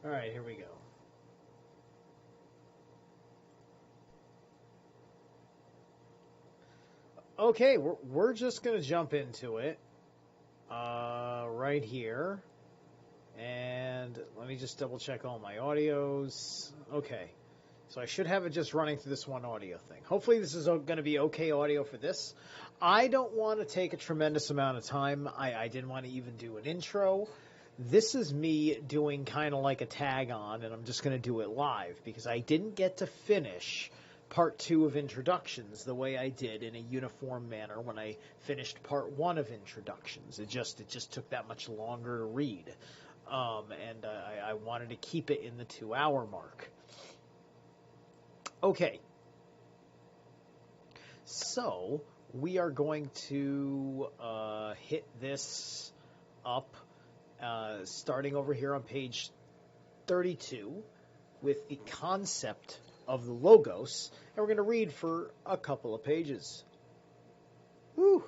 All right, here we go. Okay, we're just going to jump into it right here. And let me just double check all my audios. Okay, so I should have it just running through this one audio thing. Hopefully this is going to be okay audio for this. I don't want to take a tremendous amount of time. I didn't want to even do an intro. This is me doing kind of like a tag on, and I'm just going to do it live because I didn't get to finish part 2 of introductions the way I did in a uniform manner when I finished part 1 of introductions. It just took that much longer to read. And I wanted to keep it in the 2-hour mark. Okay. So we are going to hit this up starting over here on page 32 with the concept of the logos, and we're going to read for a couple of pages. Woo!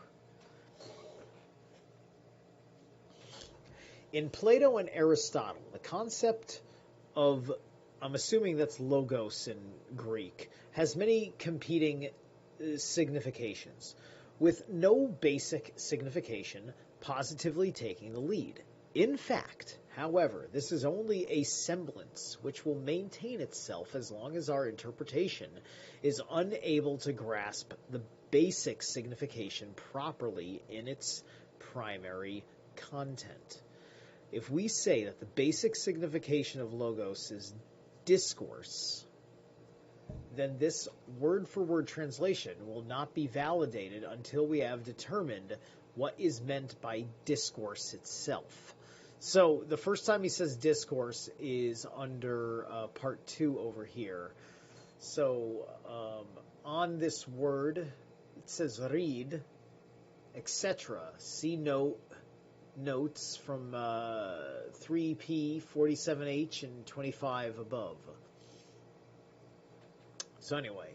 In Plato and Aristotle, the concept of, I'm assuming that's logos in Greek, has many competing significations, with no basic signification positively taking the lead. In fact, however, this is only a semblance which will maintain itself as long as our interpretation is unable to grasp the basic signification properly in its primary content. If we say that the basic signification of logos is discourse, then this word-for-word translation will not be validated until we have determined what is meant by discourse itself. So the first time he says discourse is under part 2 over here. So on this word, it says read, etc. See notes from 3P, 47H, and 25 above. So anyway,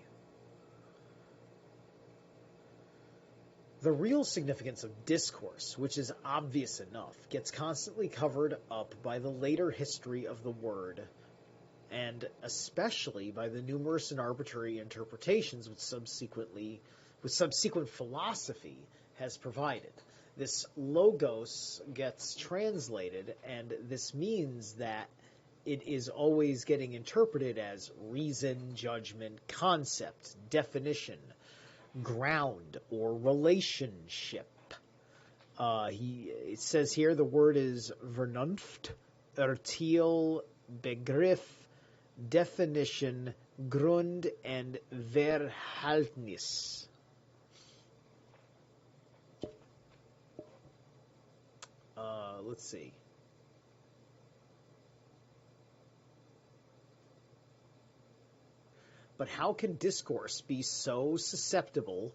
the real significance of discourse, which is obvious enough, gets constantly covered up by the later history of the word, and especially by the numerous and arbitrary interpretations which subsequent philosophy has provided. This logos gets translated, and this means that it is always getting interpreted as reason, judgment, concept, definition, ground, or relationship. It says here the word is Vernunft, Urteil, Begriff, definition, Grund, and Verhältnis. Let's see. But how can discourse be so susceptible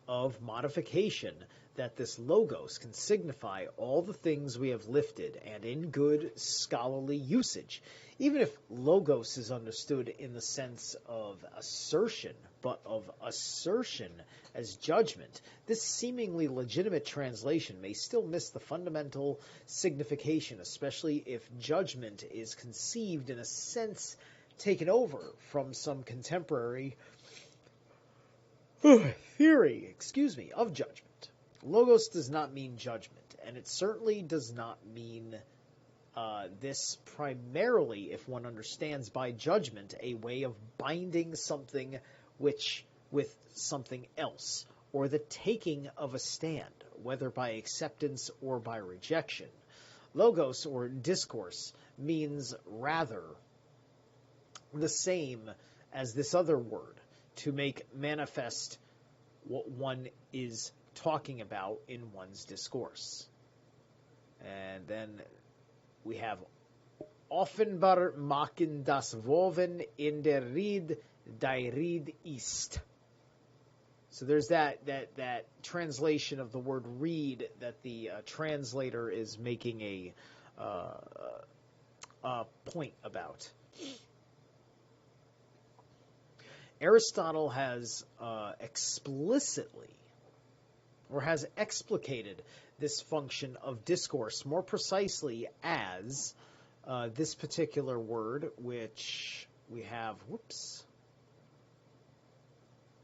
of modification that this logos can signify all the things we have lifted and in good scholarly usage, even if logos is understood in the sense of assertion, but of assertion as judgment? This seemingly legitimate translation may still miss the fundamental signification, especially if judgment is conceived in a sense taken over from some contemporary theory, of judgment. Logos does not mean judgment, and it certainly does not mean this primarily, if one understands by judgment, a way of binding something with something else, or the taking of a stand, whether by acceptance or by rejection. Logos, or discourse, means rather the same as this other word, to make manifest what one is talking about in one's discourse. And then we have offenbar machen das Woven in der Ried, die Ried ist. So there's that translation of the word read that the translator is making a point about. Aristotle has explicitly, or has explicated this function of discourse more precisely as This particular word, which we have,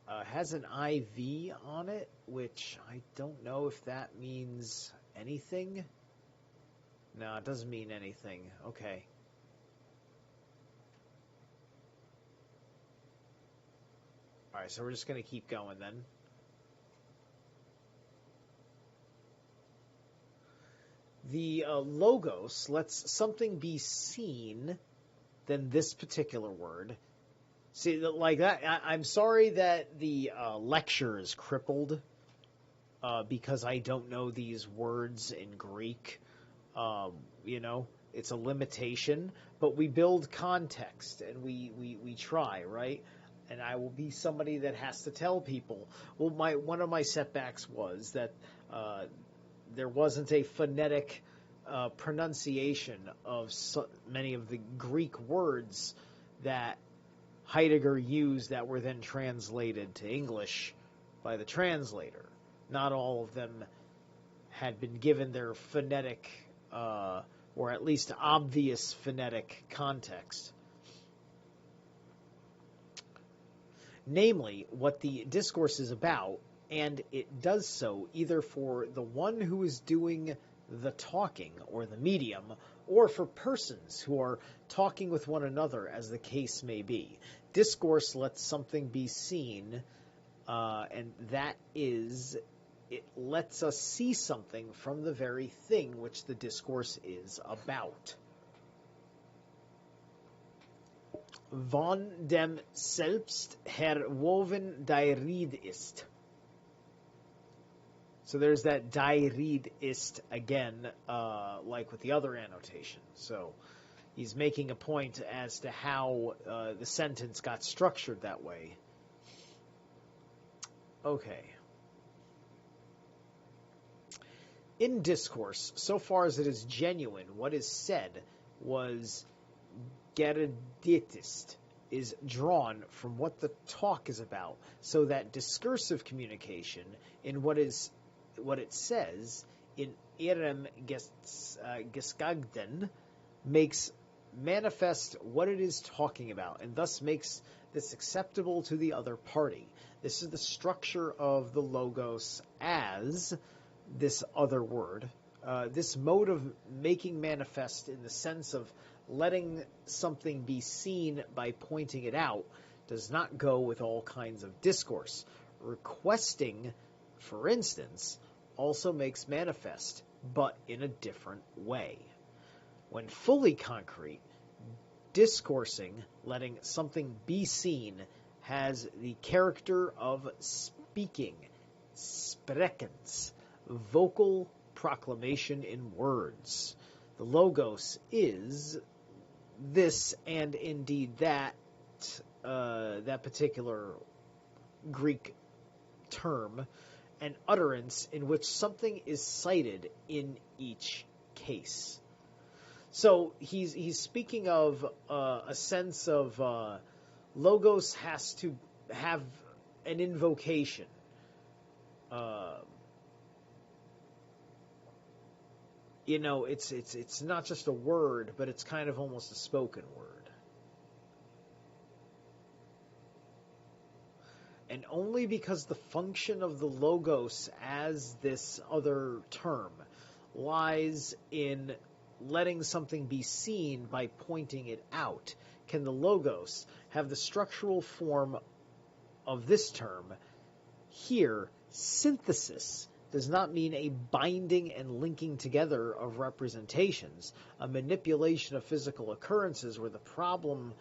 has an IV on it, which I don't know if that means anything. No, it doesn't mean anything. Okay. All right, so we're just going to keep going then. The logos lets something be seen than this particular word. See, like that, I'm sorry that the lecture is crippled because I don't know these words in Greek. It's a limitation, but we build context and we try, right? And I will be somebody that has to tell people. Well, one of my setbacks was that there wasn't a phonetic pronunciation of many of the Greek words that Heidegger used that were then translated to English by the translator. Not all of them had been given their phonetic, or at least obvious phonetic context. Namely, what the discourse is about, and it does so either for the one who is doing the talking, or the medium, or for persons who are talking with one another, as the case may be. Discourse lets something be seen, and that is, it lets us see something from the very thing which the discourse is about. Von dem selbst herwoven die Rede ist. So there's that die Rede ist again, like with the other annotation. So he's making a point as to how the sentence got structured that way. Okay. In discourse, so far as it is genuine, what is said was gereditist, is drawn from what the talk is about, so that discursive communication in what it says in Irem Geskagden makes manifest what it is talking about, and thus makes this acceptable to the other party. This is the structure of the logos as this other word. This mode of making manifest in the sense of letting something be seen by pointing it out does not go with all kinds of discourse. Requesting, for instance, also makes manifest, but in a different way. When fully concrete, discoursing, letting something be seen, has the character of speaking, sprekens, vocal proclamation in words. The logos is this and indeed that particular Greek term, an utterance in which something is cited in each case. So he's speaking of a sense of logos has to have an invocation. It's not just a word, but it's kind of almost a spoken word. And only because the function of the logos as this other term lies in letting something be seen by pointing it out, can the logos have the structural form of this term. Here, synthesis does not mean a binding and linking together of representations, a manipulation of physical occurrences where the problem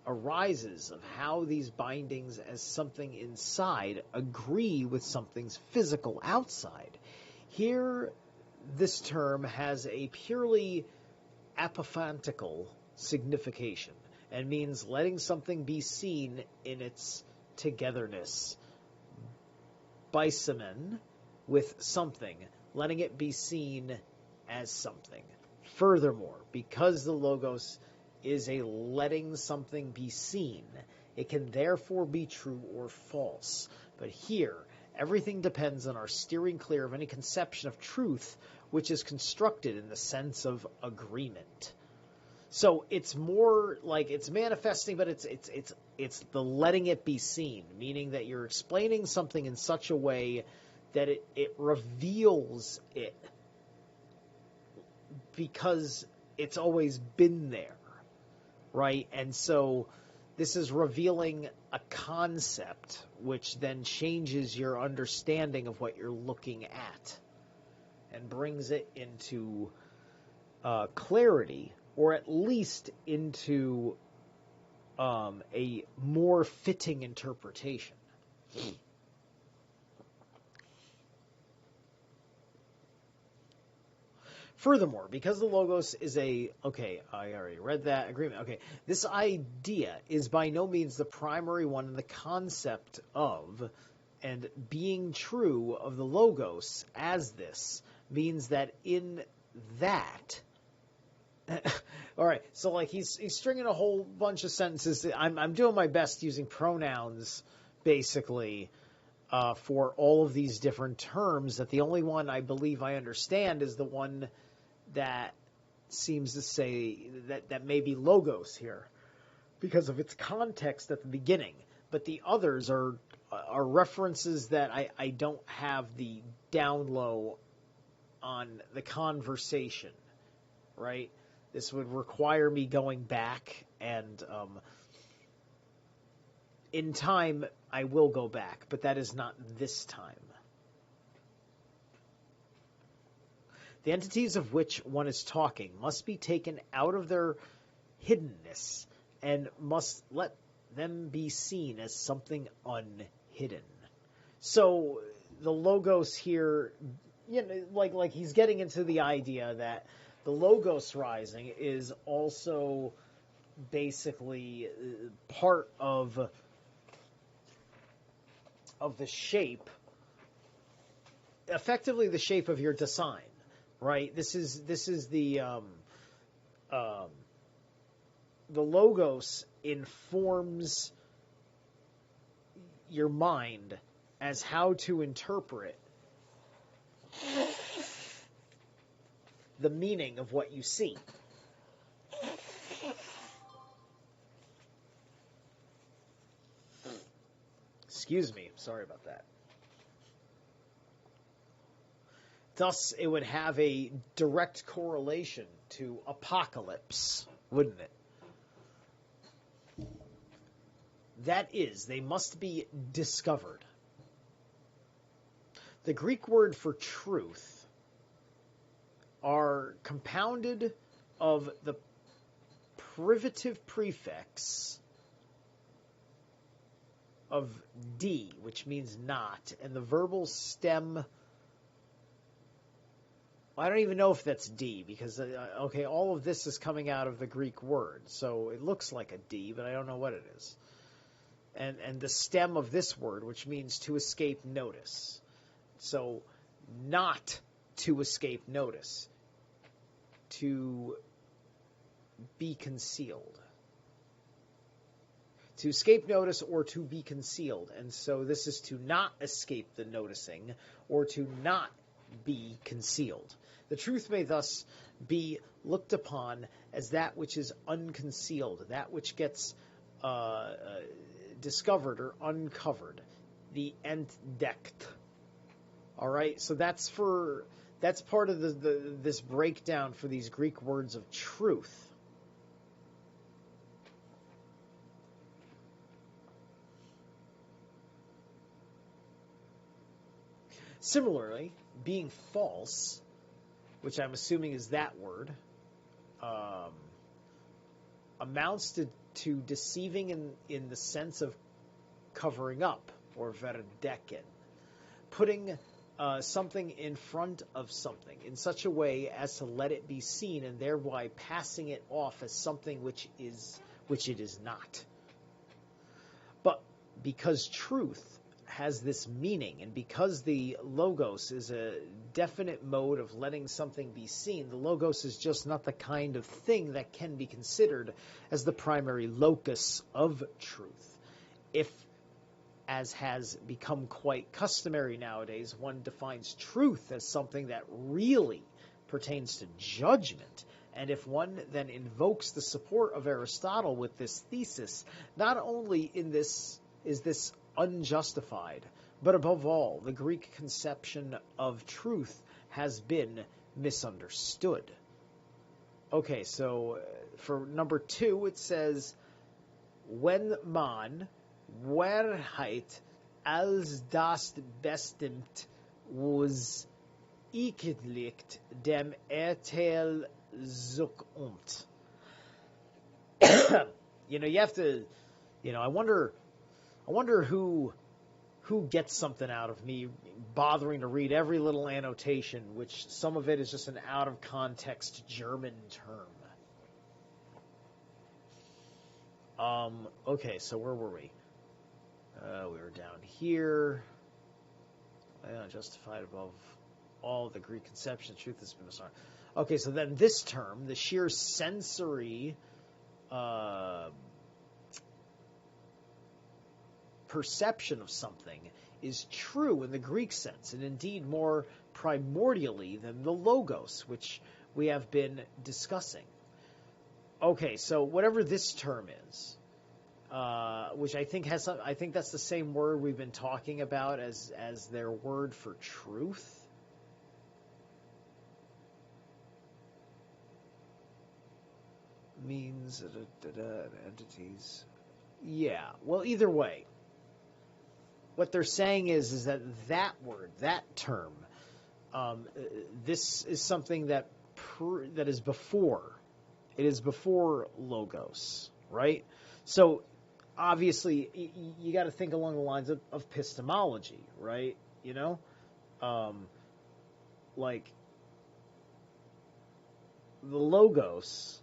arises of how these bindings as something inside agree with something's physical outside. Here, this term has a purely apophantical signification and means letting something be seen in its togetherness. Beisamen, with something, letting it be seen as something. Furthermore, because the logos is a letting something be seen, it can therefore be true or false. But here, everything depends on our steering clear of any conception of truth which is constructed in the sense of agreement. So it's more like it's manifesting, but it's the letting it be seen, meaning that you're explaining something in such a way that it reveals it because it's always been there, right? And so this is revealing a concept, which then changes your understanding of what you're looking at and brings it into clarity, or at least into a more fitting interpretation. Furthermore, because the logos is I already read that agreement. Okay, this idea is by no means the primary one in the concept of, and being true of the logos as this means that in that. All right, so like he's stringing a whole bunch of sentences. I'm doing my best using pronouns, basically, for all of these different terms. That the only one I believe I understand is the one that seems to say that may be logos here because of its context at the beginning. But the others are references that I don't have the down low on the conversation, right? This would require me going back, and in time I will go back, but that is not this time. The entities of which one is talking must be taken out of their hiddenness and must let them be seen as something unhidden. So the logos here, like he's getting into the idea that the logos rising is also basically part of the shape, effectively the shape of your design. Right. This is the logos informs your mind as how to interpret the meaning of what you see. Excuse me. Sorry about that. Thus, it would have a direct correlation to apocalypse, wouldn't it? That is, they must be discovered. The Greek word for truth are compounded of the privative prefix of D, which means not, and the verbal stem. I don't even know if that's D, because, all of this is coming out of the Greek word, so it looks like a D, but I don't know what it is. And the stem of this word, which means to escape notice. So, not to escape notice. To be concealed. To escape notice or to be concealed. And so this is to not escape the noticing or to not be concealed. The truth may thus be looked upon as that which is unconcealed, that which gets discovered or uncovered, the entdeckt. All right, so that's part of this breakdown for these Greek words of truth. Similarly, being false, which I'm assuming is that word, amounts to deceiving in the sense of covering up, or verdecken, putting something in front of something in such a way as to let it be seen, and thereby passing it off as something which it is not. But because truth has this meaning, and because the logos is a definite mode of letting something be seen, the logos is just not the kind of thing that can be considered as the primary locus of truth. If, as has become quite customary nowadays, one defines truth as something that really pertains to judgment And if one then invokes the support of Aristotle with this thesis, not only is this unjustified, but above all, the Greek conception of truth has been misunderstood. Okay, so for number 2, it says, wenn man Wahrheit als das bestimmt was ikidlicht dem Ertel zukommt. You have to, I wonder who gets something out of me bothering to read every little annotation, which some of it is just an out of context German term. Okay, so where were we? We were down here. Justified above all the Greek conception of truth has been assigned. Okay, so then this term, the sheer sensory perception of something, is true in the Greek sense, and indeed more primordially than the logos, which we have been discussing. Okay, so whatever this term is, which I think that's the same word we've been talking about as their word for truth. Means entities. Yeah. Well, either way, what they're saying is that word, that term, this is something that is before. It is before logos, right? So obviously, you got to think along the lines of epistemology, right? Like the logos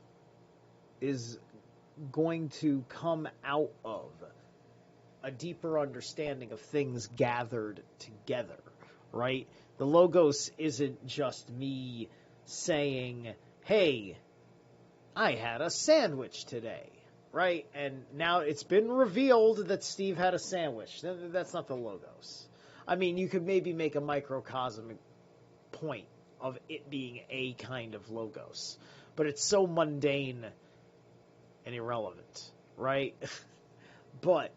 is going to come out of a deeper understanding of things gathered together, right? The logos isn't just me saying, hey, I had a sandwich today, right? And now it's been revealed that Steve had a sandwich. That's not the logos. I mean, you could maybe make a microcosmic point of it being a kind of logos, but it's so mundane and irrelevant, right? But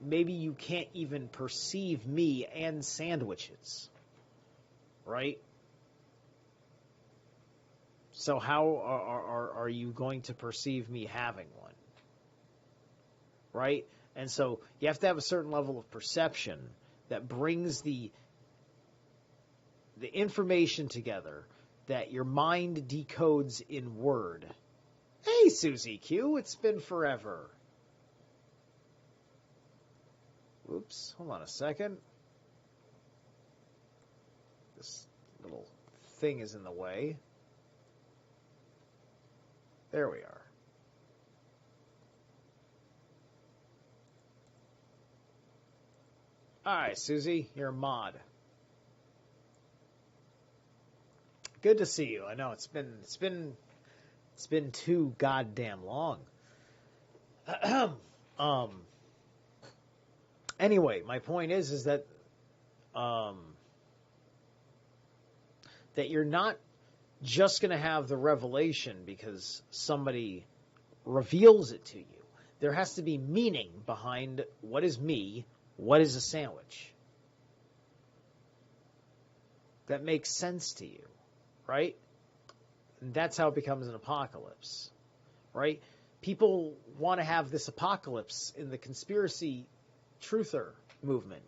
maybe you can't even perceive me and sandwiches, right? So how are you going to perceive me having one, right? And so you have to have a certain level of perception that brings the information together that your mind decodes in word. Hey, Susie Q, it's been forever. Oops, hold on a second. This little thing is in the way. There we are. All right, Susie, you're a mod. Good to see you. I know it's been too goddamn long. Anyway, my point is that that you're not just going to have the revelation because somebody reveals it to you. There has to be meaning behind what is me, what is a sandwich. That makes sense to you, right? And that's how it becomes an apocalypse, right? People want to have this apocalypse in the conspiracy truther movement.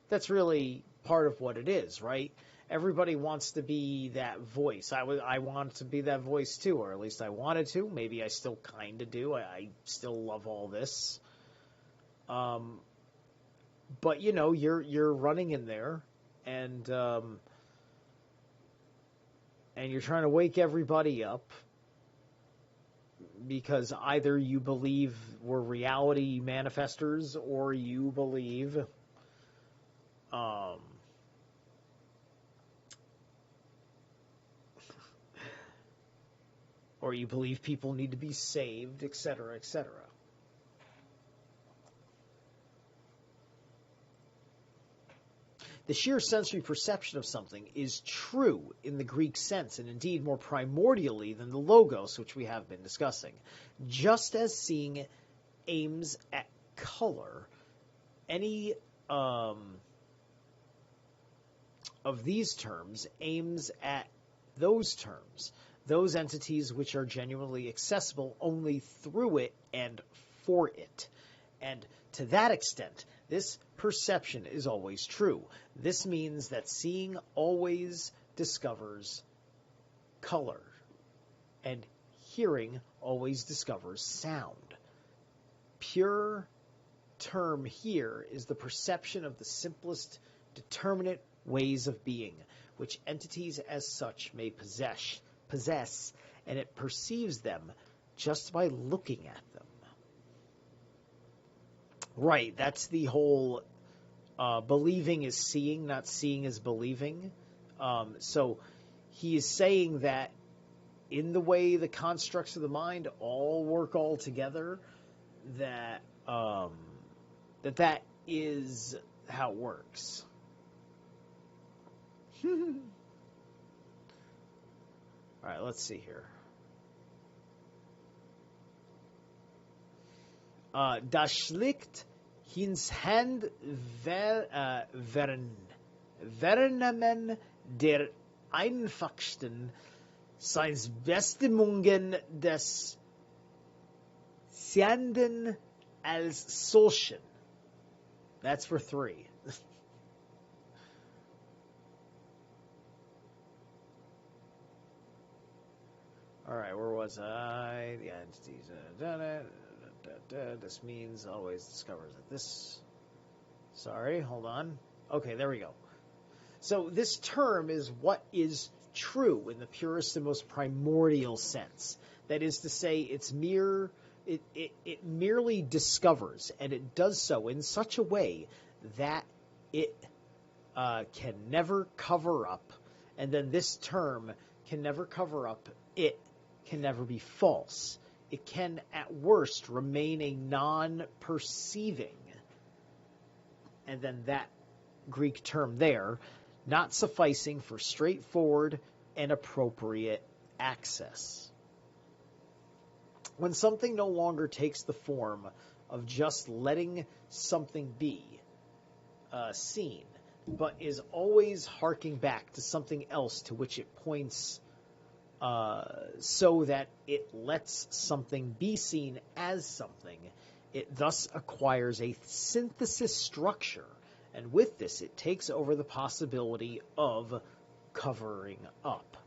That's really part of what it is, right? Everybody wants to be that voice. I want to be that voice too, or at least I wanted to. Maybe I still kind of do. I still love all this. But you're running in there, and you're trying to wake everybody up because either you believe we're reality manifestors or you believe people need to be saved, etc., etc. The sheer sensory perception of something is true in the Greek sense, and indeed more primordially than the logos, which we have been discussing. Just as seeing aims at color, any of these terms aims at those terms, those entities which are genuinely accessible only through it and for it. And to that extent, this perception is always true. This means that seeing always discovers color, and hearing always discovers sound. Pure term here is the perception of the simplest determinate ways of being, which entities as such may possess, and it perceives them just by looking at them. Right, that's the whole believing is seeing, not seeing is believing. So he is saying that in the way the constructs of the mind all work all together, that that is how it works. All right, let's see here. Das schlicht hins Hand Vernamen der einfachsten seins Bestimmungen des Sehenden als solchen. That's for 3. All right, where was I? The entities. This means always discovers that this. Sorry, hold on. Okay, there we go. So this term is what is true in the purest and most primordial sense. That is to say, it merely discovers, and it does so in such a way that it can never cover up, and then this term can never cover up, it can never be false. It can, at worst, remain a non-perceiving, and then that Greek term there, not sufficing for straightforward and appropriate access. When something no longer takes the form of just letting something be seen, but is always harking back to something else to which it points, so that it lets something be seen as something, it thus acquires a synthesis structure, and with this it takes over the possibility of covering up.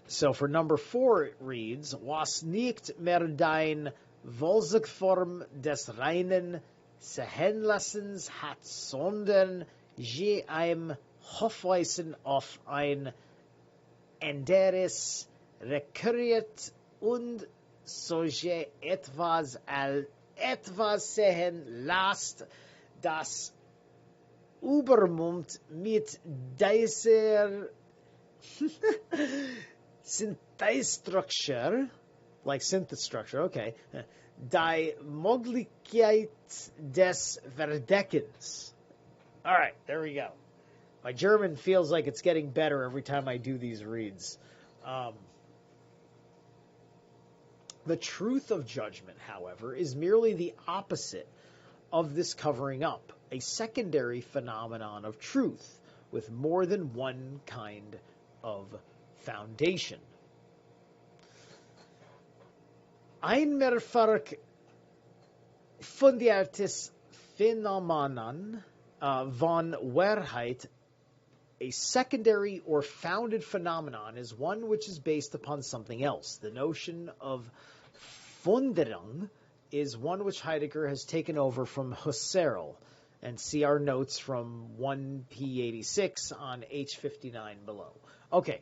So for number 4 it reads, Was nicht mehr dein Wohlsageform des reinen Sehenlassens hat, sondern je ein Hofweisen auf ein anderes rekurriert und solche etwas sehen lässt, das übermummt mit dieser Synthesis-Structure, like synthesis structure, okay, die Möglichkeit des Verdeckens. All right, there we go. My German feels like it's getting better every time I do these reads. The truth of judgment, however, is merely the opposite of this covering up, a secondary phenomenon of truth with more than one kind of foundation. Ein mehrfach fundiertes Phänomenon von Wahrheit, a secondary or founded phenomenon, is one which is based upon something else. The notion of Fundierung is one which Heidegger has taken over from Husserl, and see our notes from 1P86 on H59 below. Okay.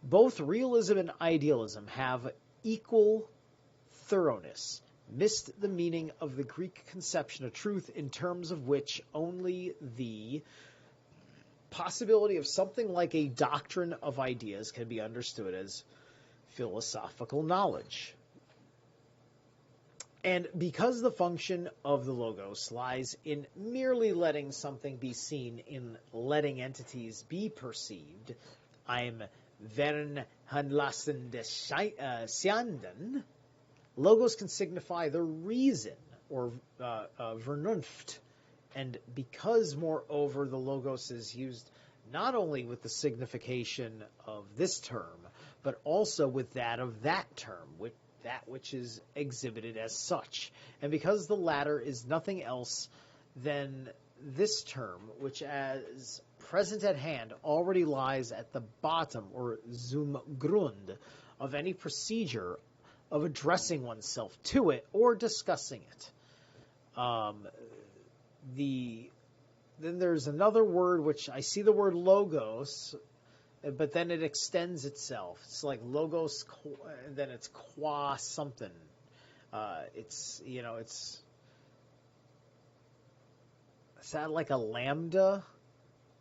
Both realism and idealism have equal thoroughness, missed the meaning of the Greek conception of truth, in terms of which only the possibility of something like a doctrine of ideas can be understood as philosophical knowledge. And because the function of the logos lies in merely letting something be seen, in letting entities be perceived, I'm werden handlassen des Seenden, logos can signify the reason, or Vernunft. And because, moreover, the logos is used not only with the signification of this term, but also with that of that term, with that which is exhibited as such. And because the latter is nothing else than this term, which as present at hand already lies at the bottom, or zum Grund, of any procedure of addressing oneself to it or discussing it. Then there's another word which I see the word logos, but then it extends itself. It's like logos, and then it's qua something. Is that like a lambda?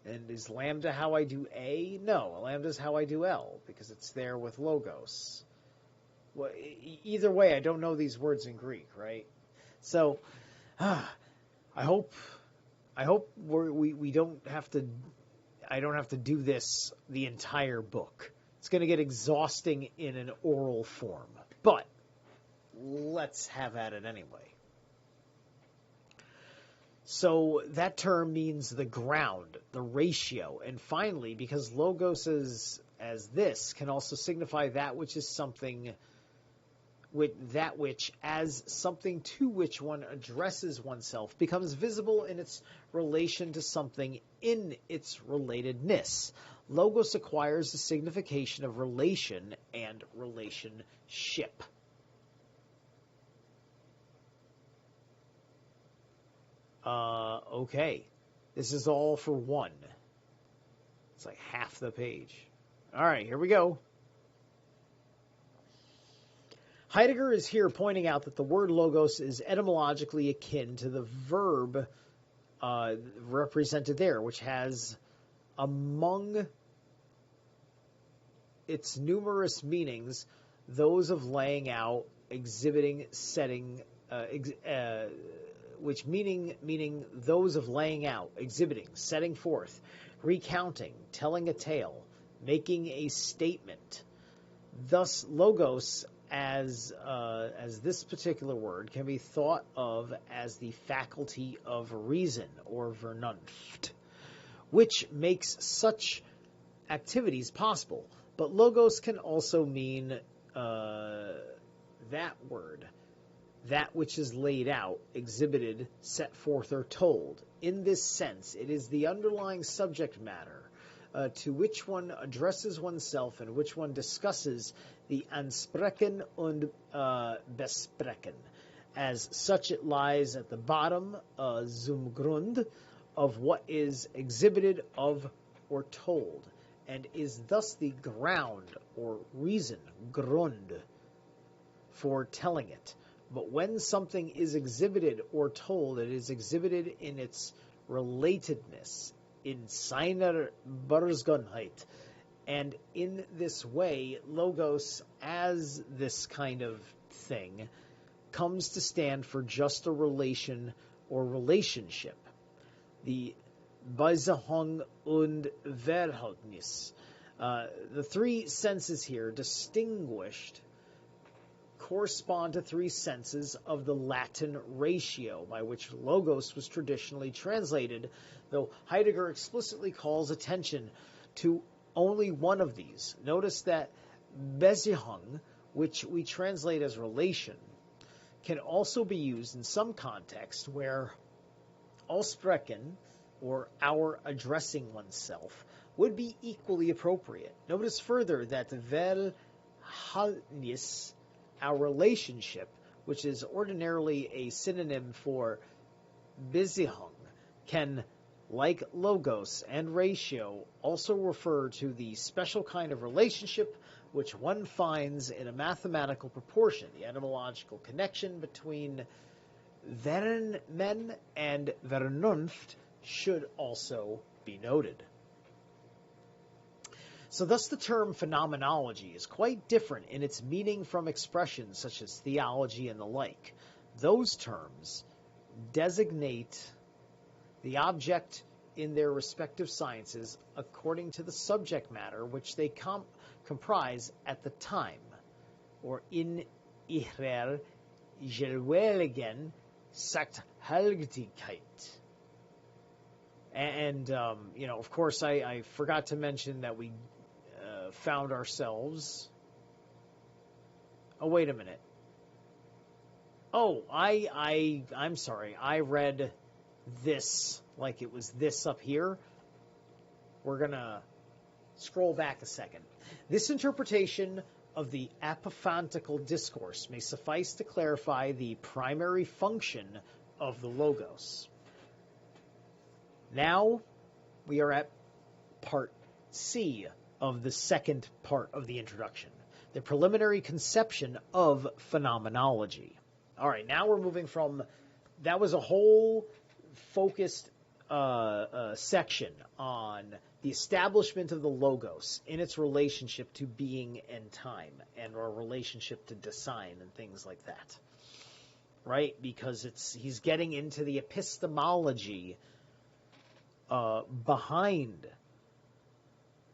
And is lambda how I do A? No, lambda is how I do L, because it's there with logos. Well, either way, I don't know these words in Greek, right? So, I hope we don't have to. I don't have to do this the entire book. It's going to get exhausting in an oral form, but let's have at it anyway. So that term means the ground, the ratio, and finally, because logos as this can also signify that which is something, with that which as something to which one addresses oneself becomes visible in its relation to something in its relatedness. Logos acquires the signification of relation and relationship. Okay. This is all for one. It's like half the page. All right, here we go. Heidegger is here pointing out that the word logos is etymologically akin to the verb represented there, which has among its numerous meanings those of laying out, exhibiting, setting, which meaning those of laying out, exhibiting, setting forth, recounting, telling a tale, making a statement. Thus, logos as this particular word can be thought of as the faculty of reason, or Vernunft, which makes such activities possible. But logos can also mean that word, that which is laid out, exhibited, set forth, or told. In this sense, it is the underlying subject matter to which one addresses oneself and which one discusses the Ansprechen und Besprechen. As such, it lies at the bottom, zum Grund, of what is exhibited of or told, and is thus the ground or reason, Grund, for telling it. But when something is exhibited or told, it is exhibited in its relatedness, in seiner Bersgonheit. And in this way, logos, as this kind of thing, comes to stand for just a relation or relationship. The Beziehung und Verhältnis. The three senses here distinguished correspond to three senses of the Latin ratio, by which logos was traditionally translated, though Heidegger explicitly calls attention to only one of these. Notice that Beziehung, which we translate as relation, can also be used in some context where Aussprechen, or our addressing oneself, would be equally appropriate. Notice further that Verhältnis, our relationship, which is ordinarily a synonym for Beziehung, can, like logos and ratio, also refer to the special kind of relationship which one finds in a mathematical proportion. The etymological connection between Vermen and Vernunft should also be noted. So thus the term phenomenology is quite different in its meaning from expressions such as theology and the like. Those terms designate the object in their respective sciences according to the subject matter which they comprise at the time, or in ihrer jeweiligen Sachhaltigkeit. And of course, I forgot to mention that we found ourselves. Oh, wait a minute. Oh, I'm sorry. I read this like it was this up here. We're gonna scroll back a second. This interpretation of the apophthegmatical discourse may suffice to clarify the primary function of the logos. Now we are at part C of the second part of the introduction, the preliminary conception of phenomenology. All right, now we're moving from, that was a whole focused section on the establishment of the logos in its relationship to being and time, and our relationship to design and things like that, right? Because he's getting into the epistemology behind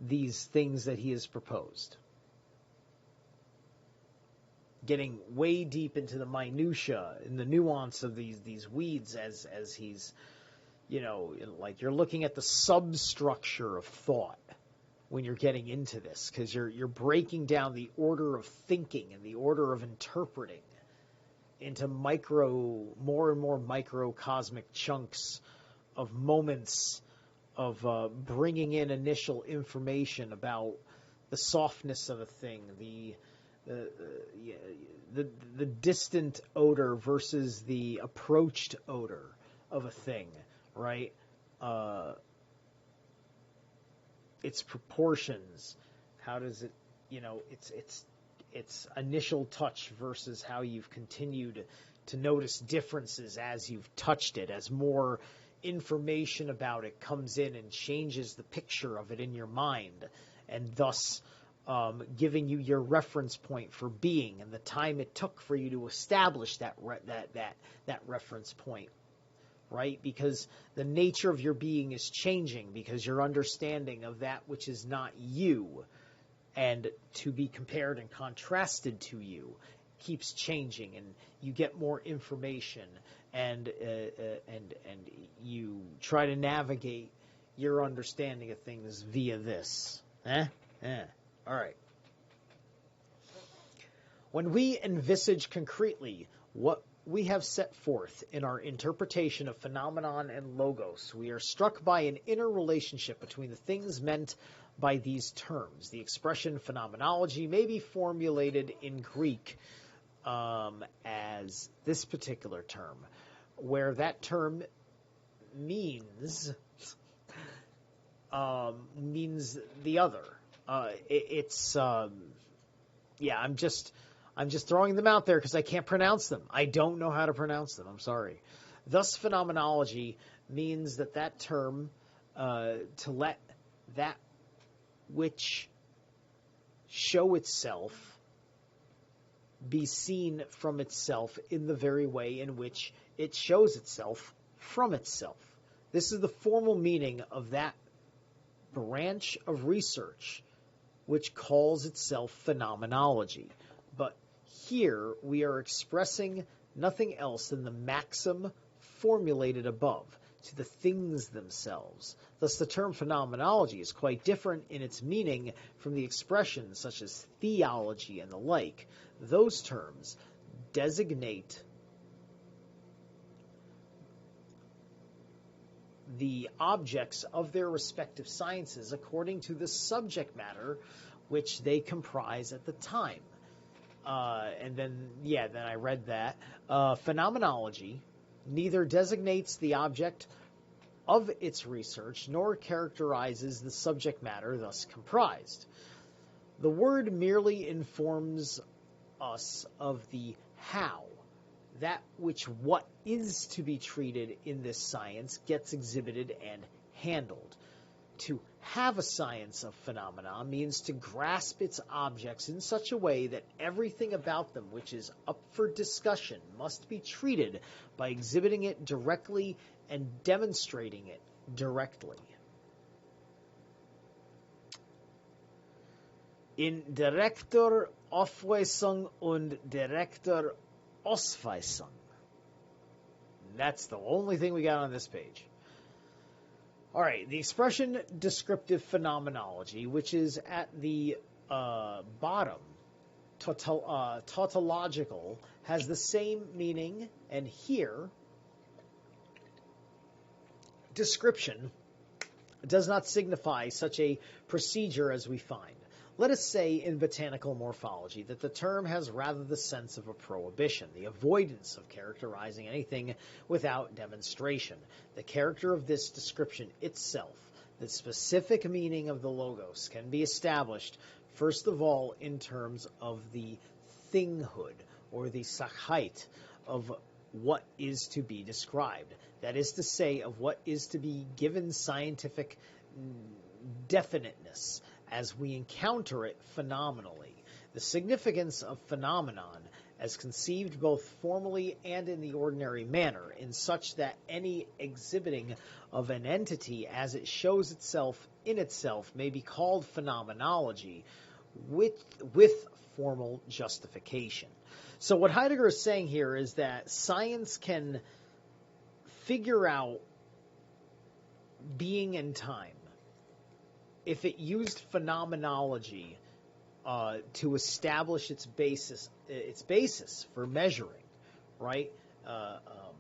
these things that he has proposed. Getting way deep into the minutia and the nuance of these weeds as he's, like you're looking at the substructure of thought when you're getting into this, because you're breaking down the order of thinking and the order of interpreting into more and more microcosmic chunks of moments of bringing in initial information about the softness of a thing, the distant odor versus the approached odor of a thing, right? Its proportions, how does it, its initial touch versus how you've continued to notice differences as you've touched it, as more information about it comes in and changes the picture of it in your mind, and thus giving you your reference point for being and the time it took for you to establish that reference point, right? Because the nature of your being is changing, because your understanding of that which is not you and to be compared and contrasted to you keeps changing, and you get more information, and you try to navigate your understanding of things via this. All right. When we envisage concretely what we have set forth in our interpretation of phenomenon and logos, we are struck by an inner relationship between the things meant by these terms. The expression phenomenology may be formulated in Greek as this particular term, where that term means the other. I'm just throwing them out there because I can't pronounce them. I don't know how to pronounce them. I'm sorry. Thus, phenomenology means that term, to let that which show itself be seen from itself in the very way in which it shows itself from itself. This is the formal meaning of that branch of research which calls itself phenomenology. But here we are expressing nothing else than the maxim formulated above to the things themselves. Thus the term phenomenology is quite different in its meaning from the expressions such as theology and the like. Those terms designate the objects of their respective sciences according to the subject matter which they comprise at the time. And then I read that. Phenomenology neither designates the object of its research nor characterizes the subject matter thus comprised. The word merely informs us of the how, that which what is to be treated in this science gets exhibited and handled. To have a science of phenomena means to grasp its objects in such a way that everything about them which is up for discussion must be treated by exhibiting it directly and demonstrating it directly. In Direktor Aufweisung und Direktor Ausweisung. That's the only thing we got on this page. All right, the expression descriptive phenomenology, which is at the bottom, tautological, has the same meaning, and here, description does not signify such a procedure as we find. Let us say in botanical morphology that the term has rather the sense of a prohibition, the avoidance of characterizing anything without demonstration. The character of this description itself, the specific meaning of the logos, can be established, first of all, in terms of the thinghood, or the Sachheit, of what is to be described. That is to say, of what is to be given scientific definiteness, as we encounter it phenomenally. The significance of phenomenon, as conceived both formally and in the ordinary manner, in such that any exhibiting of an entity as it shows itself in itself may be called phenomenology, with formal justification. So what Heidegger is saying here is that science can figure out being and time if it used phenomenology to establish its basis for measuring, right?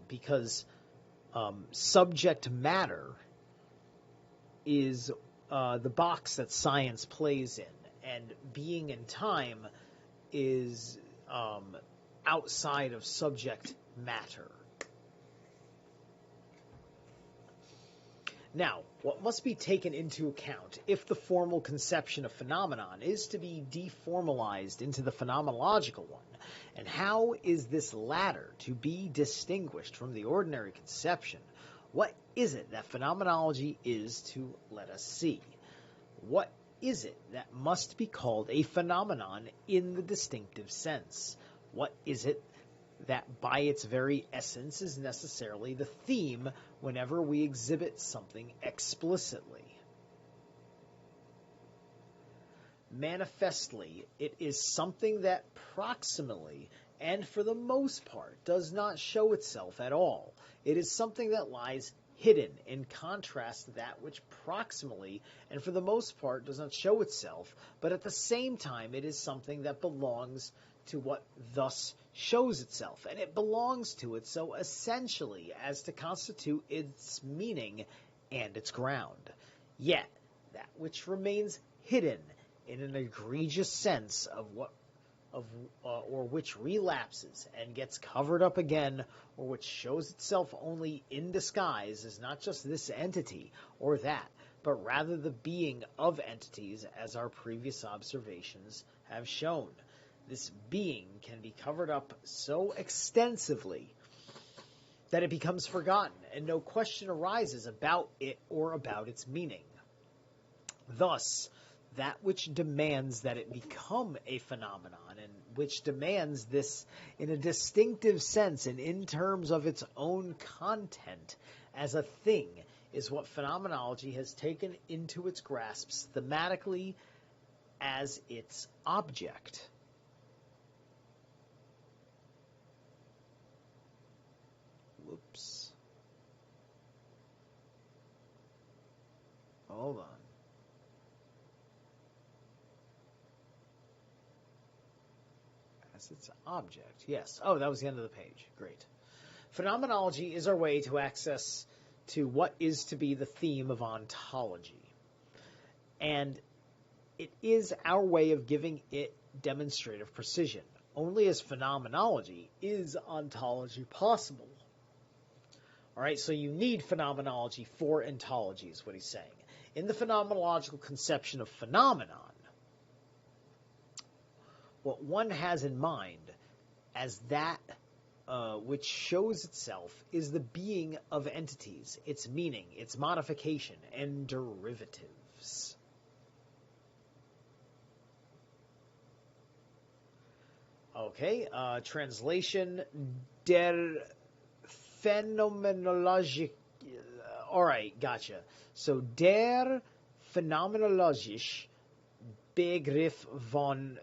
Because subject matter is the box that science plays in, and being and time is outside of subject matter. Now, what must be taken into account if the formal conception of phenomenon is to be deformalized into the phenomenological one, and how is this latter to be distinguished from the ordinary conception? What is it that phenomenology is to let us see? What is it that must be called a phenomenon in the distinctive sense? What is it that by its very essence is necessarily the theme whenever we exhibit something explicitly? Manifestly, it is something that proximally, and for the most part, does not show itself at all. It is something that lies hidden, in contrast to that which proximally, and for the most part, does not show itself, but at the same time it is something that belongs to what thus shows itself, and it belongs to it so essentially as to constitute its meaning and its ground. Yet, that which remains hidden in an egregious sense or which relapses and gets covered up again, or which shows itself only in disguise, is not just this entity or that, but rather the being of entities, as our previous observations have shown. This being can be covered up so extensively that it becomes forgotten, and no question arises about it or about its meaning. Thus, that which demands that it become a phenomenon, and which demands this in a distinctive sense and in terms of its own content as a thing, is what phenomenology has taken into its grasp thematically as its object. Whoops. Hold on. As its object. Yes. Oh, that was the end of the page. Great. Phenomenology is our way to access to what is to be the theme of ontology. And it is our way of giving it demonstrative precision. Only as phenomenology is ontology possible. All right, so you need phenomenology for ontology, is what he's saying. In the phenomenological conception of phenomenon, what one has in mind as that which shows itself, is the being of entities, its meaning, its modification, and derivatives. Okay, translation, der Phänomenologie. All right, gotcha. So, der phänomenologische Begriff von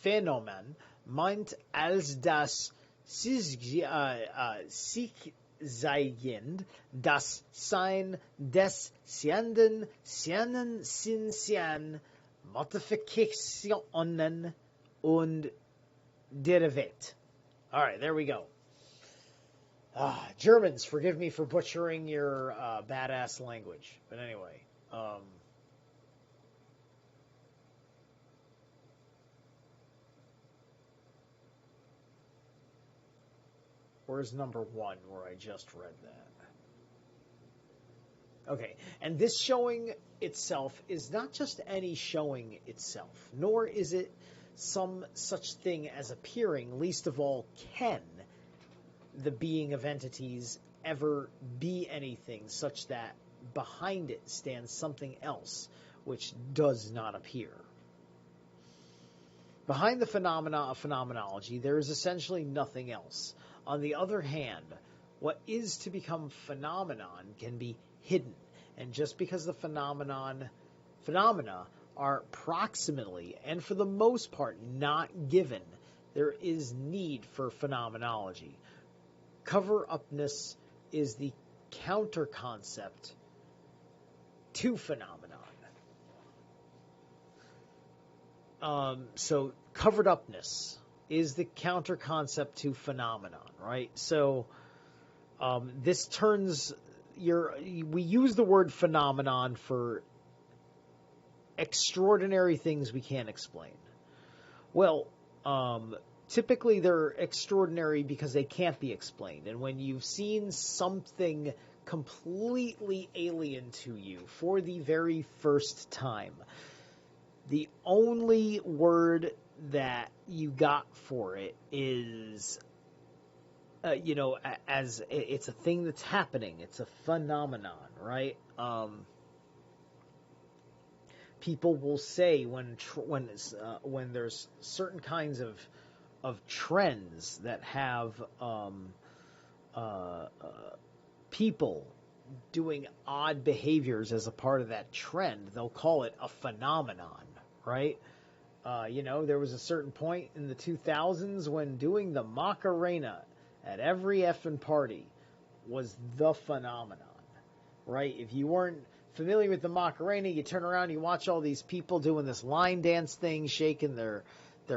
Phänomen meint als das Sich-Sein, das Sein des Seienden, Seinen Sinn, Modifikationen und Derivat. All right, there we go. Germans, forgive me for butchering your badass language. But anyway, where's number 1 where I just read that? Okay, and this showing itself is not just any showing itself, nor is it some such thing as appearing, least of all can the being of entities ever be anything such that behind it stands something else which does not appear. Behind the phenomena of phenomenology, there is essentially nothing else. On the other hand, what is to become phenomenon can be hidden, and just because the phenomena are proximately and for the most part not given, there is need for phenomenology. Cover-upness is the counter-concept to phenomenon. So covered-upness is the counter-concept to phenomenon, right? So this turns we use the word phenomenon for extraordinary things we can't explain. Well, typically they're extraordinary because they can't be explained. And when you've seen something completely alien to you for the very first time, the only word that you got for it is, as it's a thing that's happening. It's a phenomenon, right? People will say when there's certain kinds of trends that have people doing odd behaviors as a part of that trend, they'll call it a phenomenon, right? There was a certain point in the 2000s when doing the Macarena at every effing party was the phenomenon, right? If you weren't familiar with the Macarena, you turn around, you watch all these people doing this line dance thing, shaking their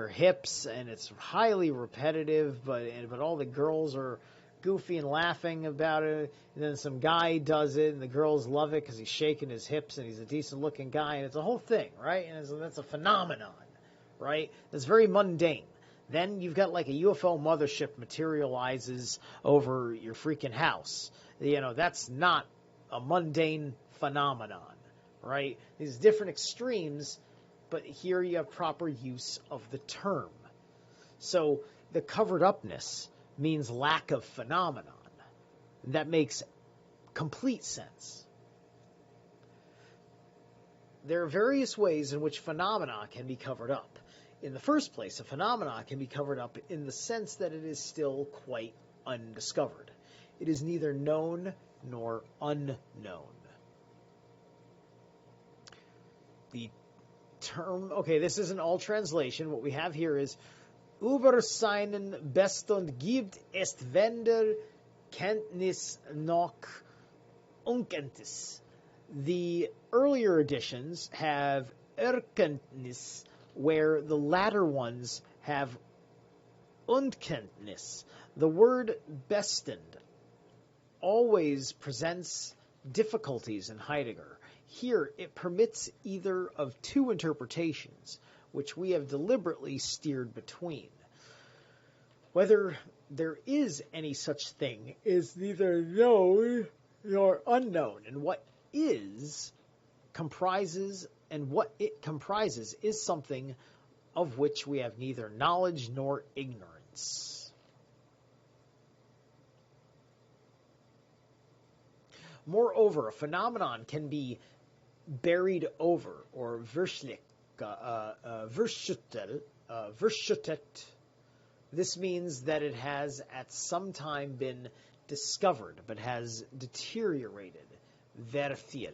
hips, and it's highly repetitive, but all the girls are goofy and laughing about it, and then some guy does it, and the girls love it because he's shaking his hips, and he's a decent-looking guy, and it's a whole thing, right? And that's a phenomenon, right? It's very mundane. Then you've got like a UFO mothership materializes over your freaking house. That's not a mundane phenomenon, right? These different extremes, but here you have proper use of the term. So the covered-upness means lack of phenomenon. That makes complete sense. There are various ways in which phenomena can be covered up. In the first place, a phenomena can be covered up in the sense that it is still quite undiscovered. It is neither known nor unknown. The term, this isn't all translation. What we have here is über seinen Bestand gibt es weder Kenntnis noch Unkenntnis. The earlier editions have Erkenntnis, where the latter ones have Unkenntnis. The word Bestand always presents difficulties in Heidegger. Here, it permits either of two interpretations, which we have deliberately steered between. Whether there is any such thing is neither known nor unknown, and what is comprises, and what it comprises is something of which we have neither knowledge nor ignorance. Moreover, a phenomenon can be buried over, or verschüttet. This means that it has at some time been discovered, but has deteriorated, verfil,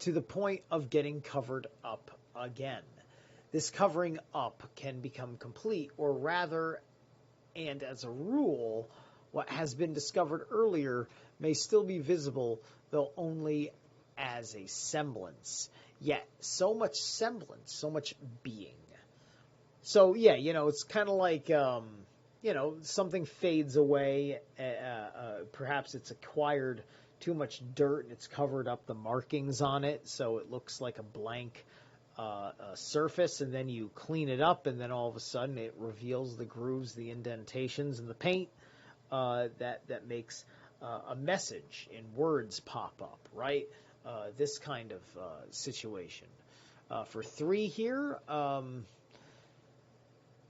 to the point of getting covered up again. This covering up can become complete, or rather, and as a rule, what has been discovered earlier may still be visible, though only as a semblance. Yet, so much semblance, so much being. So, yeah, it's kind of like, something fades away. Perhaps it's acquired too much dirt and it's covered up the markings on it, so it looks like a blank surface, and then you clean it up, and then all of a sudden it reveals the grooves, the indentations, and the paint that makes a message in words pop up, right? This kind of situation. For 3 here,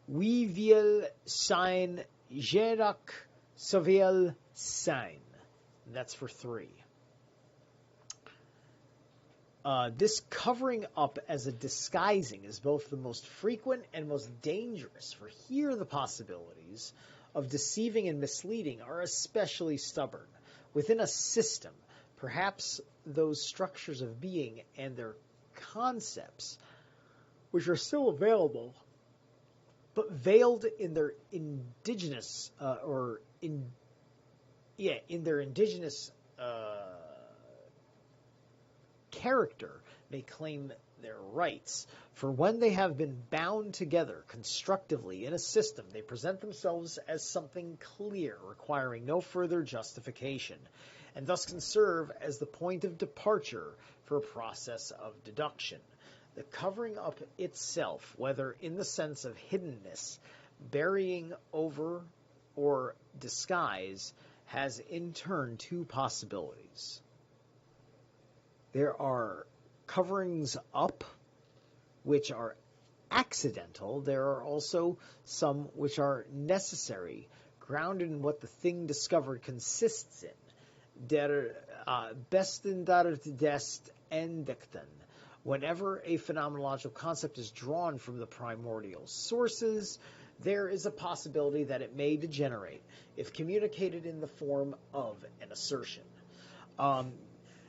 we will sein gerak sovel sein. That's for 3. This covering up as a disguising is both the most frequent and most dangerous, for here the possibilities of deceiving and misleading are especially stubborn. Within a system, perhaps those structures of being and their concepts, which are still available, but veiled in their indigenous, in their indigenous character, may claim their rights. For when they have been bound together constructively in a system, they present themselves as something clear, requiring no further justification, and thus can serve as the point of departure for a process of deduction. The covering up itself, whether in the sense of hiddenness, burying over, or disguise, has in turn 2 possibilities. There are coverings up, which are accidental. There are also some which are necessary, grounded in what the thing discovered consists in. Der besten der des Entdeckten. Whenever a phenomenological concept is drawn from the primordial sources, there is a possibility that it may degenerate if communicated in the form of an assertion.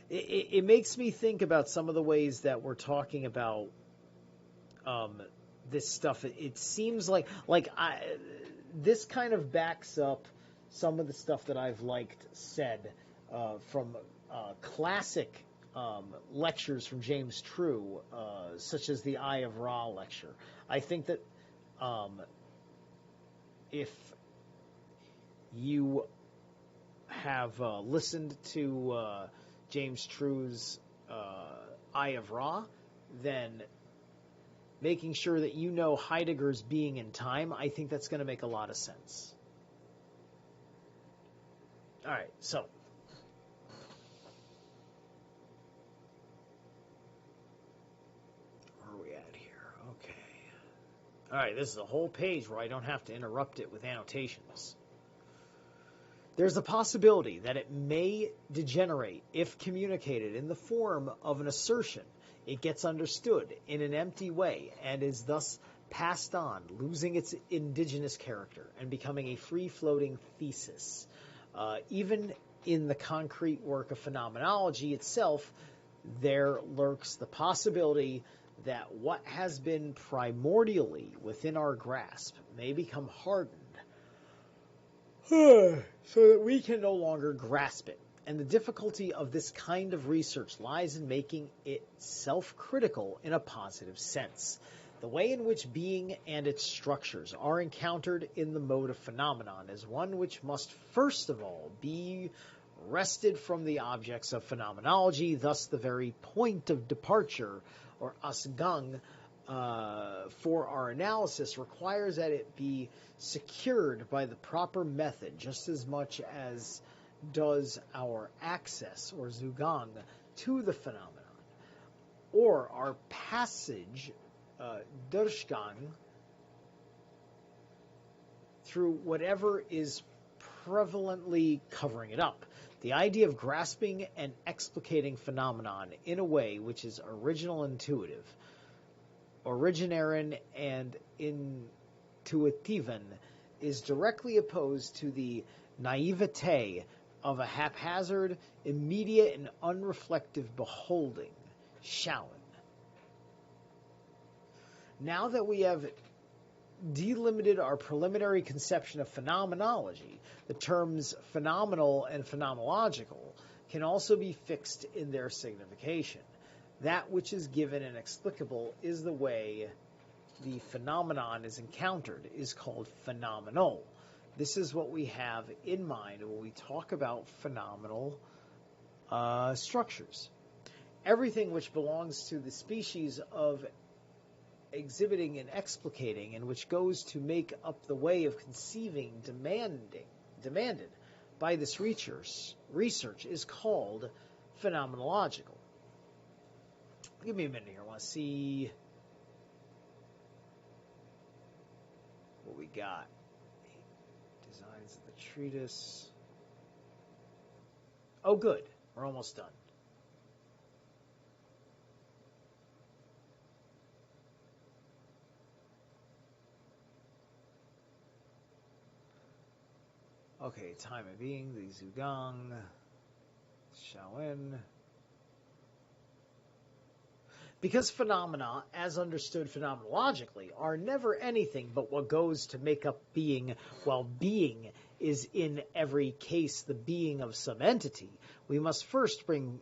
It makes me think about some of the ways that we're talking about this stuff. It seems like this kind of backs up some of the stuff that I've liked said from classic lectures from James True, such as the Eye of Ra lecture. I think that if you have listened to James True's Eye of Ra, then making sure that you know Heidegger's being in time, I think that's going to make a lot of sense. All right, so where are we at here? Okay. All right, this is a whole page where I don't have to interrupt it with annotations. There's a possibility that it may degenerate if communicated in the form of an assertion. It gets understood in an empty way and is thus passed on, losing its indigenous character and becoming a free-floating thesis. Even in the concrete work of phenomenology itself, there lurks the possibility that what has been primordially within our grasp may become hardened so that we can no longer grasp it. And the difficulty of this kind of research lies in making it self-critical in a positive sense. The way in which being and its structures are encountered in the mode of phenomenon is one which must first of all be wrested from the objects of phenomenology, thus the very point of departure, or Ausgang, for our analysis requires that it be secured by the proper method just as much as does our access, or Zugang, to the phenomenon, or our passage, Durchgang, through whatever is prevalently covering it up. The idea of grasping and explicating phenomenon in a way which is original, intuitive, originären and intuitiven, is directly opposed to the naivete of a haphazard, immediate, and unreflective beholding, schauen. Now that we have delimited our preliminary conception of phenomenology, the terms phenomenal and phenomenological can also be fixed in their signification. That which is given and explicable is the way the phenomenon is encountered, is called phenomenal. This is what we have in mind when we talk about phenomenal structures. Everything which belongs to the species of exhibiting and explicating, and which goes to make up the way of conceiving, demanded by this research is called phenomenological. Give me a minute here. I want to see what we got. Designs of the treatise. Oh, good. We're almost done. Okay, time of being, the Zugang, Shaolin. Because phenomena, as understood phenomenologically, are never anything but what goes to make up being, while being is in every case the being of some entity, we must first bring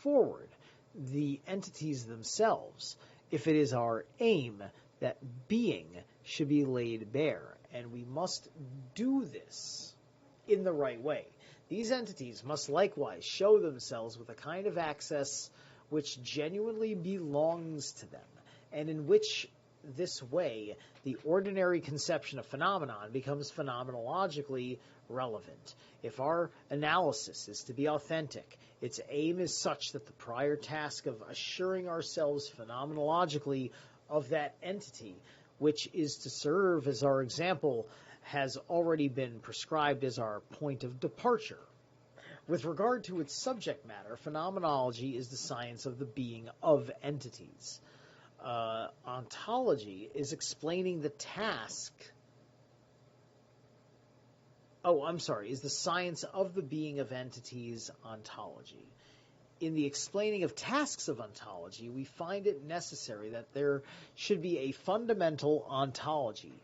forward the entities themselves, if it is our aim that being should be laid bare, and we must do this in the right way. These entities must likewise show themselves with a kind of access which genuinely belongs to them, and in which this way the ordinary conception of phenomenon becomes phenomenologically relevant. If our analysis is to be authentic, its aim is such that the prior task of assuring ourselves phenomenologically of that entity, which is to serve as our example, has already been prescribed as our point of departure. With regard to its subject matter, phenomenology is the science of the being of entities. Ontology is explaining the task. Is the science of the being of entities, ontology. In the explaining of tasks of ontology, we find it necessary that there should be a fundamental ontology,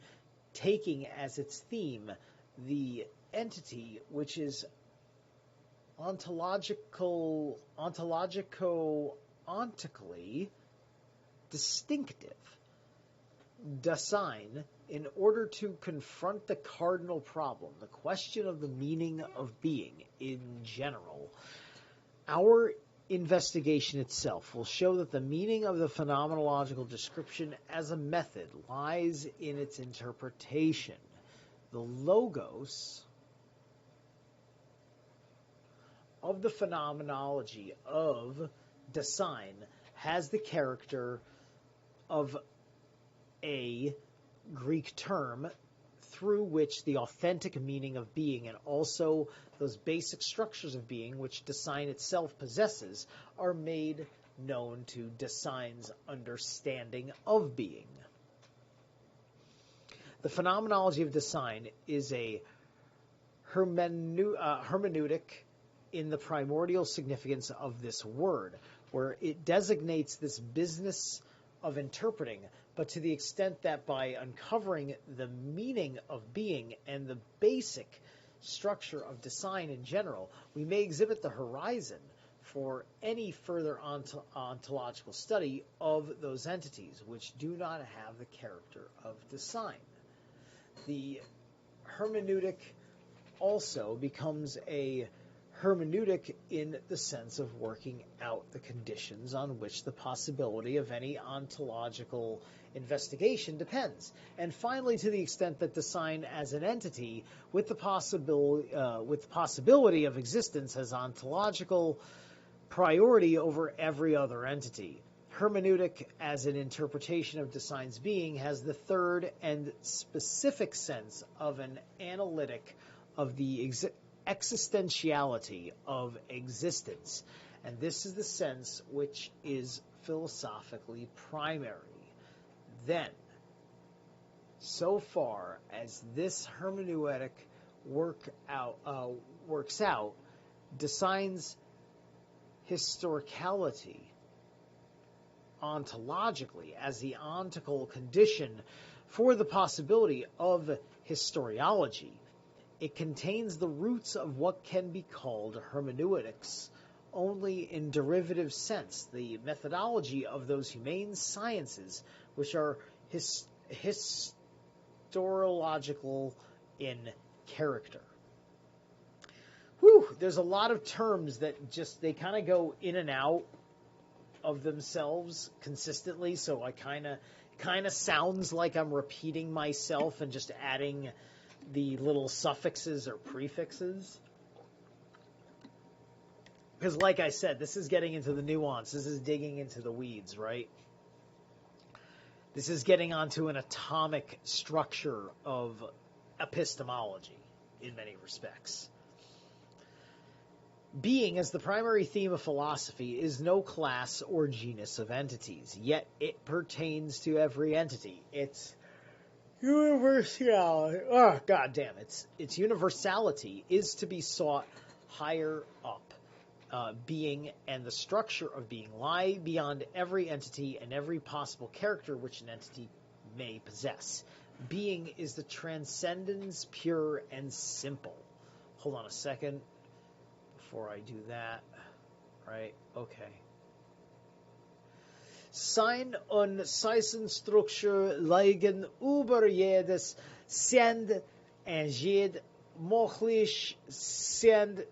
taking as its theme the entity which is ontologically distinctive, Dasein, in order to confront the cardinal problem, the question of the meaning of being in general. Our investigation itself will show that the meaning of the phenomenological description as a method lies in its interpretation. The logos of the phenomenology of Dasein has the character of a Greek term through which the authentic meaning of being and also those basic structures of being which Dasein itself possesses are made known to Dasein's understanding of being. The phenomenology of Dasein is a hermeneutic in the primordial significance of this word, where it designates this business of interpreting, but to the extent that by uncovering the meaning of being and the basic structure of Dasein in general, we may exhibit the horizon for any further ontological study of those entities which do not have the character of Dasein. The hermeneutic also becomes a hermeneutic in the sense of working out the conditions on which the possibility of any ontological investigation depends. And finally, to the extent that Dasein as an entity with the possibility of existence has ontological priority over every other entity. Hermeneutic as an interpretation of Dasein's being has the third and specific sense of an analytic of the existentiality of existence. And this is the sense which is philosophically primary. Then, so far as this hermeneutic works out, defines historicality ontologically as the ontical condition for the possibility of historiology. It contains the roots of what can be called hermeneutics only in derivative sense, the methodology of those humane sciences which are historiological in character. Whew, there's a lot of terms that just, they kind of go in and out of themselves consistently, so I kind of sounds like I'm repeating myself and just adding the little suffixes or prefixes. Because like I said, this is getting into the nuance. This is digging into the weeds, right? This is getting onto an atomic structure of epistemology in many respects. Being, as the primary theme of philosophy, is no class or genus of entities, yet it pertains to every entity. Its universality, its universality is to be sought higher up. Being and the structure of being lie beyond every entity and every possible character which an entity may possess. Being is the transcendence pure and simple. Hold on a second before I do that. Right? Okay. Sein und Seitenstruktur liegen über jedes Send und jed möglich sind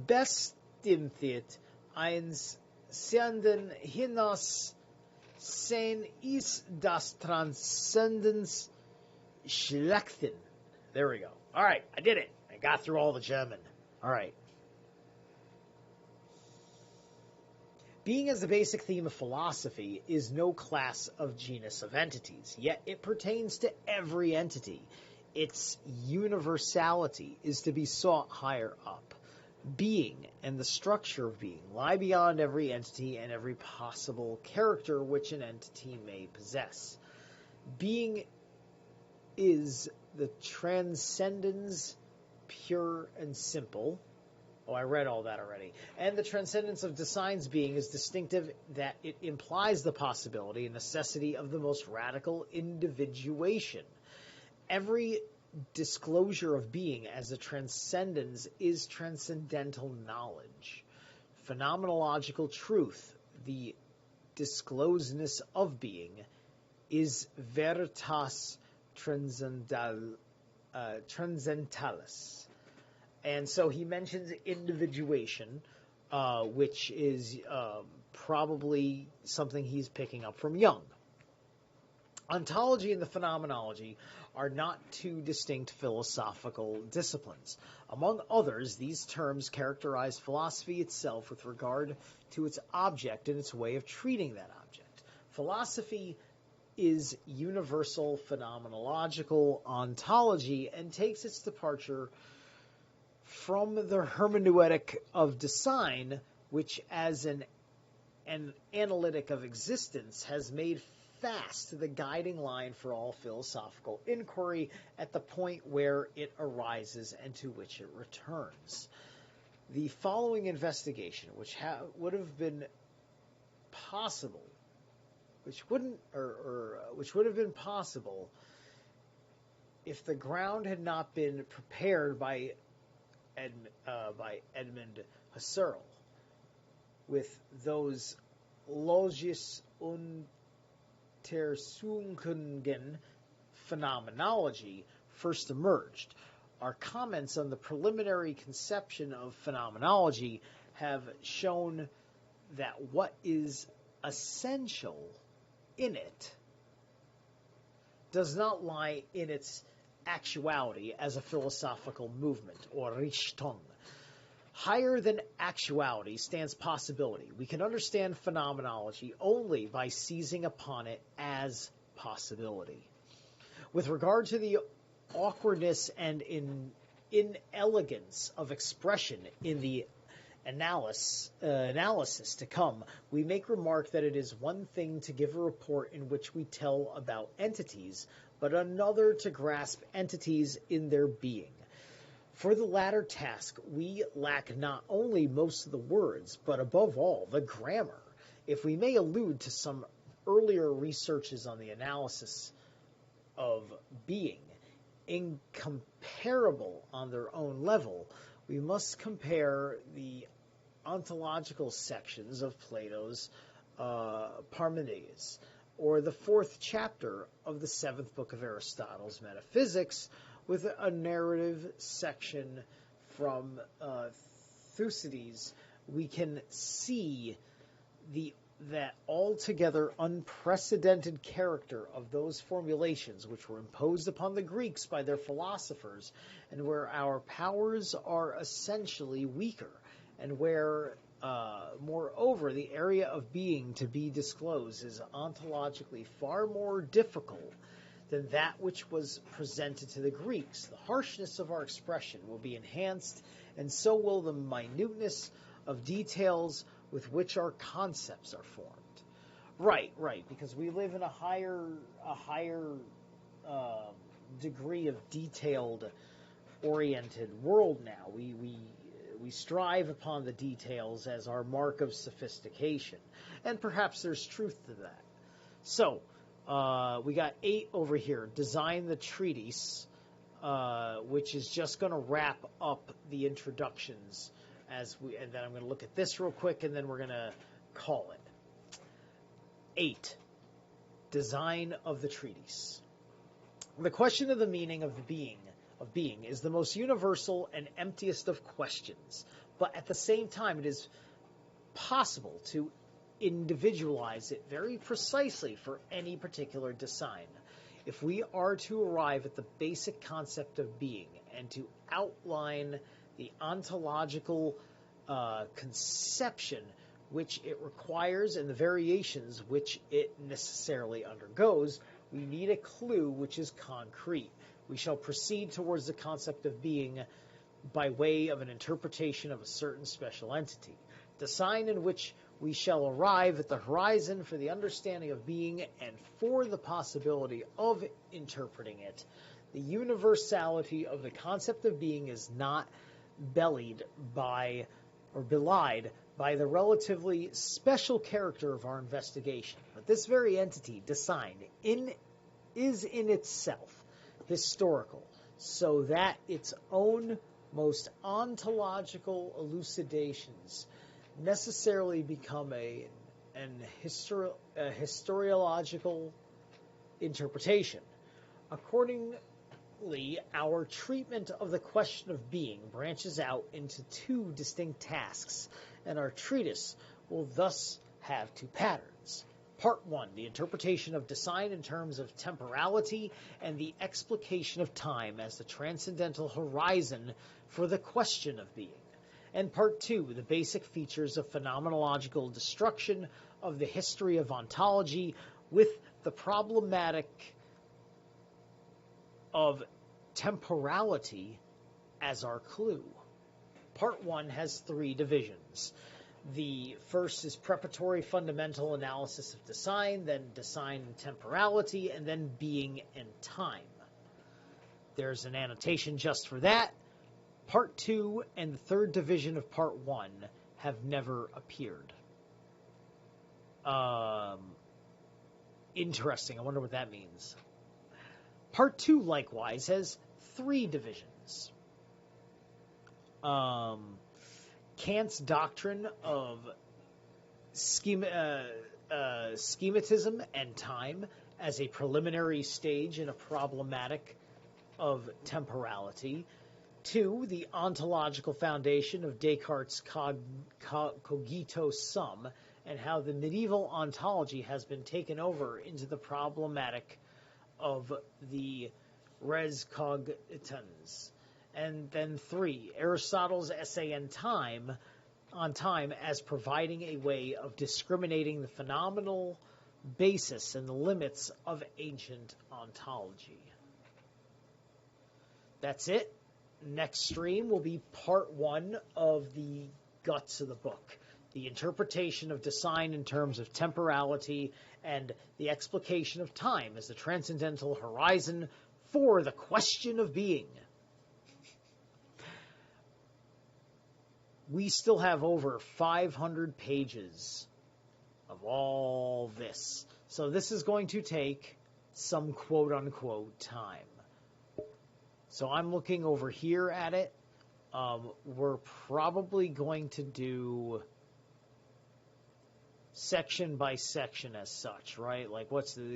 bestimmt eins Senden hinaus sein ist das Transzendenz schlechthin. There we go. All right, I did it. I got through all the German. All right. Being as the basic theme of philosophy is no class of genus of entities, yet it pertains to every entity. Its universality is to be sought higher up. Being and the structure of being lie beyond every entity and every possible character which an entity may possess. Being is the transcendence pure and simple. Oh, I read all that already. And the transcendence of designs being is distinctive that it implies the possibility and necessity of the most radical individuation. Every disclosure of being as a transcendence is transcendental knowledge. Phenomenological truth, the disclosedness of being, is veritas transcendentalis. And so he mentions individuation, which is probably something he's picking up from Jung. Ontology and the phenomenology are not two distinct philosophical disciplines. Among others, these terms characterize philosophy itself with regard to its object and its way of treating that object. Philosophy is universal phenomenological ontology and takes its departure from the hermeneutic of design, which as an analytic of existence has made fast the guiding line for all philosophical inquiry at the point where it arises and to which it returns. The following investigation, which would have been possible, which would have been possible if the ground had not been prepared by Edmund Husserl, with those Logisch Untersuchungen phenomenology first emerged. Our comments on the preliminary conception of phenomenology have shown that what is essential in it does not lie in its actuality as a philosophical movement, or Richtung. Higher than actuality stands possibility. We can understand phenomenology only by seizing upon it as possibility. With regard to the awkwardness and inelegance of expression in the analysis to come, we make remark that it is one thing to give a report in which we tell about entities, but another to grasp entities in their being. For the latter task, we lack not only most of the words, but above all, the grammar. If we may allude to some earlier researches on the analysis of being, incomparable on their own level, we must compare the ontological sections of Plato's Parmenides, or the 4th chapter of the 7th book of Aristotle's Metaphysics, with a narrative section from Thucydides. We can see that altogether unprecedented character of those formulations which were imposed upon the Greeks by their philosophers, and where our powers are essentially weaker, and where, moreover, the area of being to be disclosed is ontologically far more difficult than that which was presented to the Greeks. The harshness of our expression will be enhanced, and so will the minuteness of details with which our concepts are formed. Right, because we live in a higher degree of detailed-oriented world now. We strive upon the details as our mark of sophistication, and perhaps there's truth to that. So, we got 8 over here. Design the treatise, which is just going to wrap up the introductions. And then I'm going to look at this real quick, and then we're going to call it. 8. Design of the treatise. The question of the meaning of being is the most universal and emptiest of questions, but at the same time it is possible to individualize it very precisely for any particular design. If we are to arrive at the basic concept of being and to outline the ontological conception which it requires and the variations which it necessarily undergoes, we need a clue which is concrete. We shall proceed towards the concept of being by way of an interpretation of a certain special entity, the sign in which we shall arrive at the horizon for the understanding of being and for the possibility of interpreting it. The universality of the concept of being is not belied by the relatively special character of our investigation. But this very entity, design, is in itself historical, so that its own most ontological elucidations necessarily become an historiological interpretation. Accordingly, our treatment of the question of being branches out into 2 distinct tasks, and our treatise will thus have 2 patterns. Part 1, the interpretation of design in terms of temporality and the explication of time as the transcendental horizon for the question of being. And Part 2, the basic features of phenomenological destruction of the history of ontology with the problematic of temporality as our clue. Part 1 has 3 divisions. The first is preparatory fundamental analysis of design, then design and temporality, and then being and time. There's an annotation just for that. Part 2 and the 3rd division of Part 1 have never appeared. Interesting. I wonder what that means. Part 2, likewise, has 3 divisions. Kant's doctrine of schematism and time as a preliminary stage in a problematic of temporality. 2, the ontological foundation of Descartes' cogito sum, and how the medieval ontology has been taken over into the problematic of the res cogitans. And then 3, Aristotle's essay on time as providing a way of discriminating the phenomenal basis and the limits of ancient ontology. That's it. next stream will be part 1 of the guts of the book, the interpretation of design in terms of temporality and the explication of time as the transcendental horizon for the question of being. We still have over 500 pages of all this. So this is going to take some quote-unquote time. So I'm looking over here at it. We're probably going to do section by section as such, right? Like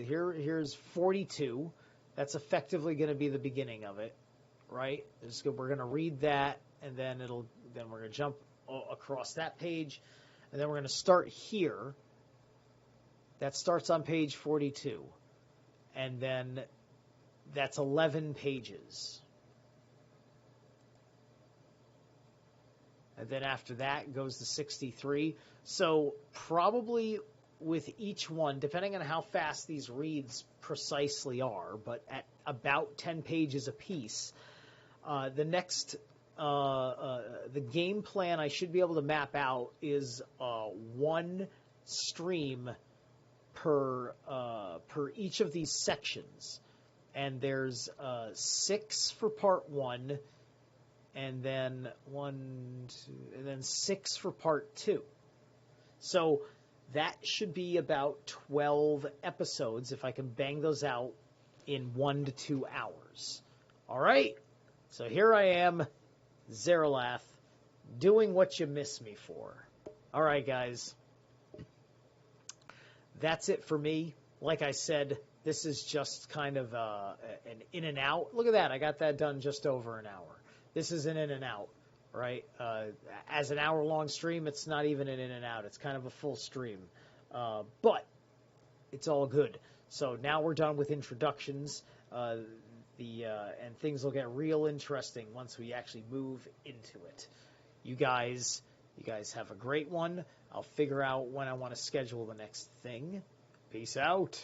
here's 42. That's effectively going to be the beginning of it, right? We're going to read that, and then we're going to jump across that page, and then we're going to start here. That starts on page 42, and then that's 11 pages. And then after that goes to 63. So probably with each one, depending on how fast these reads precisely are, but at about 10 pages apiece, the next the game plan I should be able to map out is one stream per each of these sections, and there's 6 for part 1, and then 6 for part 2. So that should be about 12 episodes if I can bang those out in 1 to 2 hours. All right, so here I am, Zerilath, doing what you miss me for. All right, guys. That's it for me. Like I said, this is just kind of an in and out. Look at that. I got that done just over an hour. This is an in and out, right? As an hour-long stream, it's not even an in and out. It's kind of a full stream. But it's all good. So now we're done with introductions. And things will get real interesting once we actually move into it. You guys have a great one. I'll figure out when I want to schedule the next thing. Peace out.